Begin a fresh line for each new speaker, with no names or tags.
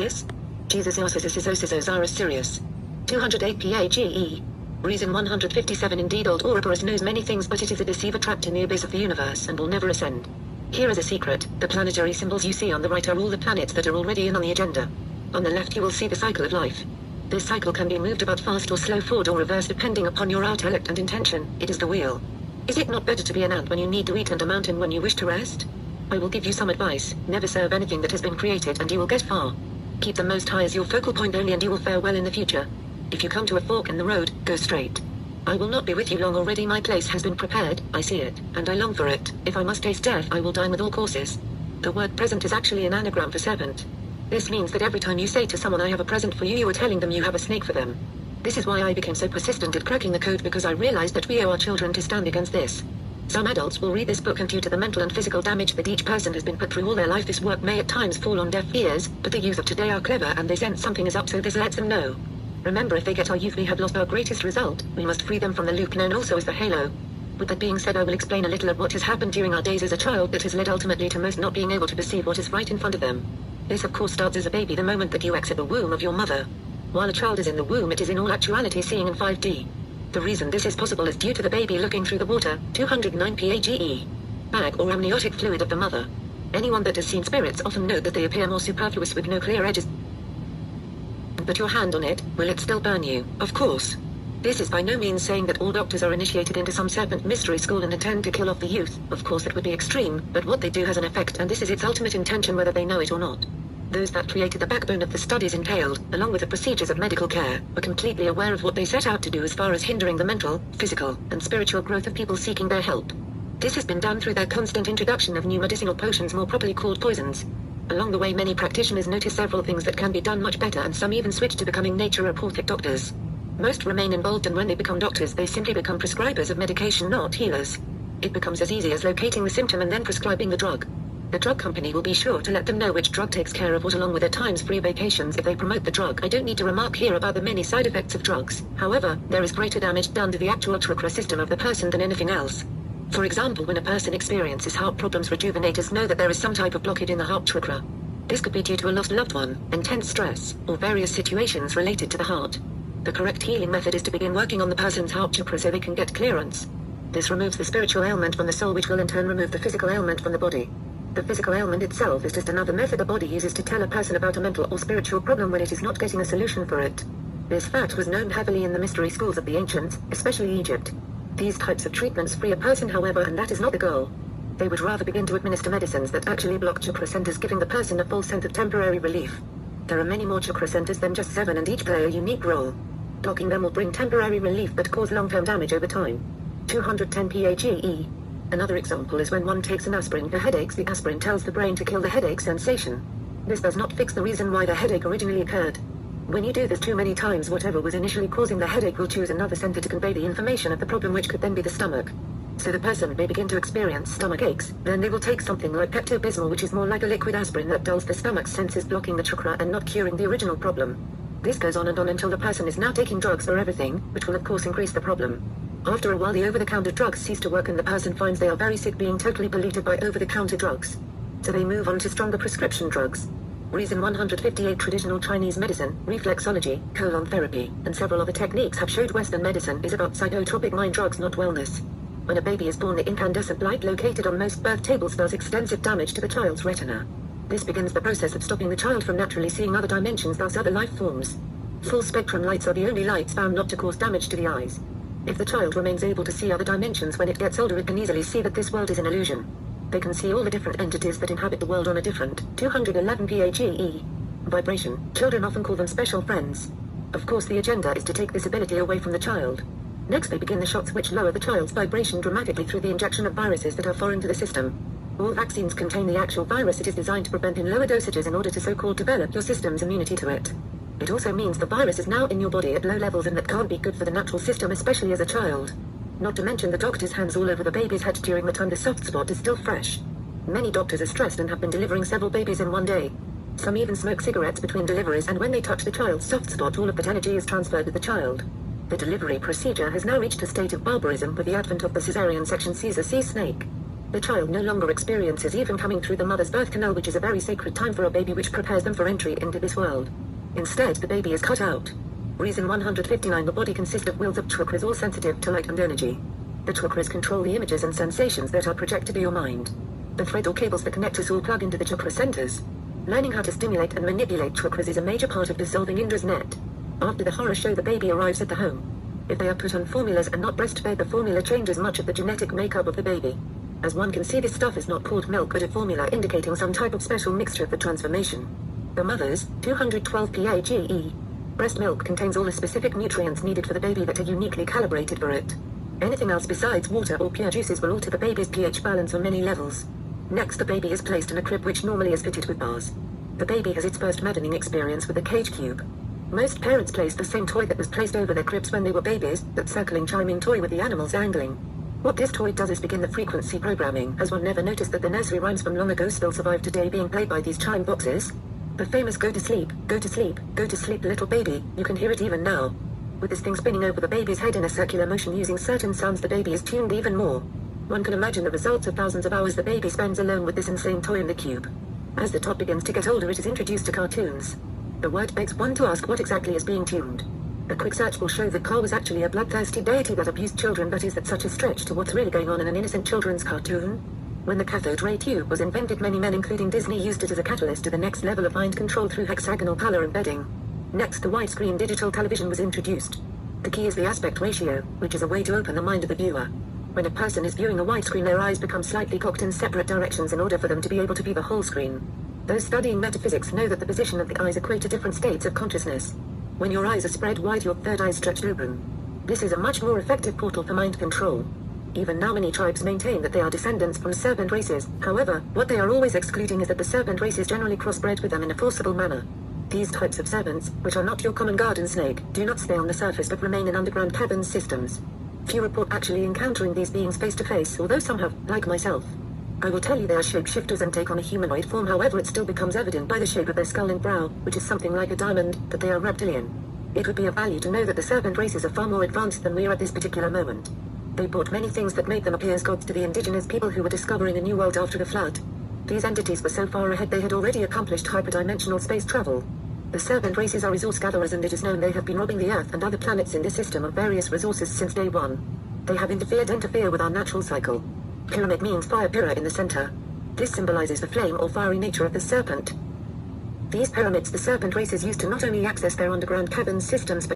This? Jesus Iosisisisosisosarus Sirius. 208 PAGE. Reason 157 Indeed old Ouroboros knows many things, but it is a deceiver trapped in the abyss of the universe and will never ascend. Here is a secret. The planetary symbols you see on the right are all the planets that are already in on the agenda. On the left you will see the cycle of life. This cycle can be moved about fast or slow, forward or reverse depending upon your intellect and intention. It is the wheel. Is it not better to be an ant when you need to eat and a mountain when you wish to rest? I will give you some advice. Never serve anything that has been created and you will get far. Keep the Most High as your focal point only and you will fare well in the future. If you come to a fork in the road, go straight. I will not be with you long already, my place has been prepared, I see it, and I long for it. If I must taste death, I will dine with all courses. The word present is actually an anagram for servant. This means that every time you say to someone I have a present for you, you are telling them you have a snake for them. This is why I became so persistent at cracking the code, because I realized that we owe our children to stand against this. Some adults will read this book and due to the mental and physical damage that each person has been put through all their life, this work may at times fall on deaf ears, but the youth of today are clever and they sense something is up, so this lets them know. Remember, if they get our youth, we have lost our greatest result. We must free them from the loop known also as the halo. With that being said, I will explain a little of what has happened during our days as a child that has led ultimately to most not being able to perceive what is right in front of them. This of course starts as a baby the moment that you exit the womb of your mother. While a child is in the womb, it is in all actuality seeing in 5D. The reason this is possible is due to the baby looking through the water, 209 PAGE. Bag or amniotic fluid of the mother. Anyone that has seen spirits often note that they appear more superfluous with no clear edges. Put your hand on it, will it still burn you? Of course. This is by no means saying that all doctors are initiated into some serpent mystery school and intend to kill off the youth. Of course it would be extreme, but what they do has an effect, and this is its ultimate intention whether they know it or not. Those that created the backbone of the studies entailed, along with the procedures of medical care, were completely aware of what they set out to do as far as hindering the mental, physical, and spiritual growth of people seeking their help. This has been done through their constant introduction of new medicinal potions, more properly called poisons. Along the way, many practitioners notice several things that can be done much better, and some even switch to becoming naturopathic doctors. Most remain involved, and when they become doctors, they simply become prescribers of medication, not healers. It becomes as easy as locating the symptom and then prescribing the drug. The drug company will be sure to let them know which drug takes care of what, along with at times free vacations if they promote the drug. I don't need to remark here about the many side effects of drugs. However, there is greater damage done to the actual chakra system of the person than anything else. For example, when a person experiences heart problems, rejuvenators know that there is some type of blockage in the heart chakra. This could be due to a lost loved one, intense stress, or various situations related to the heart. The correct healing method is to begin working on the person's heart chakra so they can get clearance. This removes the spiritual ailment from the soul, which will in turn remove the physical ailment from the body. The physical ailment itself is just another method the body uses to tell a person about a mental or spiritual problem when it is not getting a solution for it. This fact was known heavily in the mystery schools of the ancients, especially Egypt. These types of treatments free a person, however, and that is not the goal. They would rather begin to administer medicines that actually block chakra centers, giving the person a false sense of temporary relief. There are many more chakra centers than just 7, and each play a unique role. Blocking them will bring temporary relief but cause long-term damage over time. 210 PAGE. Another example is when one takes an aspirin for headaches. The aspirin tells the brain to kill the headache sensation. This does not fix the reason why the headache originally occurred. When you do this too many times, whatever was initially causing the headache will choose another center to convey the information of the problem, which could then be the stomach. So the person may begin to experience stomach aches, then they will take something like Pepto-Bismol, which is more like a liquid aspirin that dulls the stomach's senses, blocking the chakra and not curing the original problem. This goes on and on until the person is now taking drugs for everything, which will of course increase the problem. After a while, the over-the-counter drugs cease to work and the person finds they are very sick, being totally polluted by over-the-counter drugs. So they move on to stronger prescription drugs. Reason 158 Traditional Chinese medicine, reflexology, colon therapy, and several other techniques have showed Western medicine is about psychotropic mind drugs, not wellness. When a baby is born, the incandescent light located on most birth tables does extensive damage to the child's retina. This begins the process of stopping the child from naturally seeing other dimensions, thus other life forms. Full spectrum lights are the only lights found not to cause damage to the eyes. If the child remains able to see other dimensions when it gets older, it can easily see that this world is an illusion. They can see all the different entities that inhabit the world on a different 211 PAGE vibration. Children often call them special friends. Of course, the agenda is to take this ability away from the child. Next, they begin the shots which lower the child's vibration dramatically through the injection of viruses that are foreign to the system. All vaccines contain the actual virus. It is designed to prevent in lower dosages in order to so-called develop your system's immunity to it. It also means the virus is now in your body at low levels, and that can't be good for the natural system, especially as a child. Not to mention the doctor's hands all over the baby's head during the time the soft spot is still fresh. Many doctors are stressed and have been delivering several babies in one day. Some even smoke cigarettes between deliveries, and when they touch the child's soft spot, all of that energy is transferred to the child. The delivery procedure has now reached a state of barbarism with the advent of the cesarean section Caesar C. snake. The child no longer experiences even coming through the mother's birth canal, which is a very sacred time for a baby, which prepares them for entry into this world. Instead, the baby is cut out. Reason 159. The body consists of wheels of chakras, all sensitive to light and energy. The chakras control the images and sensations that are projected to your mind. The thread or cables that connect us all plug into the chakra centers. Learning how to stimulate and manipulate chakras is a major part of dissolving Indra's net. After the horror show, the baby arrives at the home. If they are put on formulas and not breastfed, the formula changes much of the genetic makeup of the baby. As one can see, this stuff is not called milk but a formula indicating some type of special mixture of the transformation. The mother's 212 PAGE breast milk contains all the specific nutrients needed for the baby that are uniquely calibrated for it. Anything else besides water or pure juices will alter the baby's pH balance on many levels. Next, the baby is placed in a crib which normally is fitted with bars. The baby has its first maddening experience with the cage cube. Most parents place the same toy that was placed over their cribs when they were babies, that circling chiming toy with the animals angling. What this toy does is begin the frequency programming. Has one never noticed that the nursery rhymes from long ago still survive today, being played by these chime boxes? The famous "Go to sleep, go to sleep, go to sleep, little baby," you can hear it even now. With this thing spinning over the baby's head in a circular motion using certain sounds, the baby is tuned even more. One can imagine the results of thousands of hours the baby spends alone with this insane toy in the cube. As the tot begins to get older, it is introduced to cartoons. The word begs one to ask what exactly is being tuned. A quick search will show that Carl was actually a bloodthirsty deity that abused children, but is that such a stretch to what's really going on in an innocent children's cartoon? When the cathode ray tube was invented, many men including Disney used it as a catalyst to the next level of mind control through hexagonal color embedding. Next, the widescreen digital television was introduced. The key is the aspect ratio, which is a way to open the mind of the viewer. When a person is viewing a widescreen, their eyes become slightly cocked in separate directions in order for them to be able to view the whole screen. Those studying metaphysics know that the position of the eyes equate to different states of consciousness. When your eyes are spread wide, your third eye is stretched open. This is a much more effective portal for mind control. Even now, many tribes maintain that they are descendants from serpent races. However, what they are always excluding is that the serpent races generally crossbred with them in a forcible manner. These types of serpents, which are not your common garden snake, do not stay on the surface but remain in underground cavern systems. Few report actually encountering these beings face to face, although some have, like myself. I will tell you they are shapeshifters and take on a humanoid form. However, it still becomes evident by the shape of their skull and brow, which is something like a diamond, that they are reptilian. It would be of value to know that the serpent races are far more advanced than we are at this particular moment. They brought many things that made them appear as gods to the indigenous people who were discovering a new world after the flood. These entities were so far ahead they had already accomplished hyperdimensional space travel. The serpent races are resource gatherers, and it is known they have been robbing the Earth and other planets in this system of various resources since day one. They have interfere with our natural cycle. Pyramid means fire pira in the center. This symbolizes the flame or fiery nature of the serpent. These pyramids the serpent races use to not only access their underground cavern systems but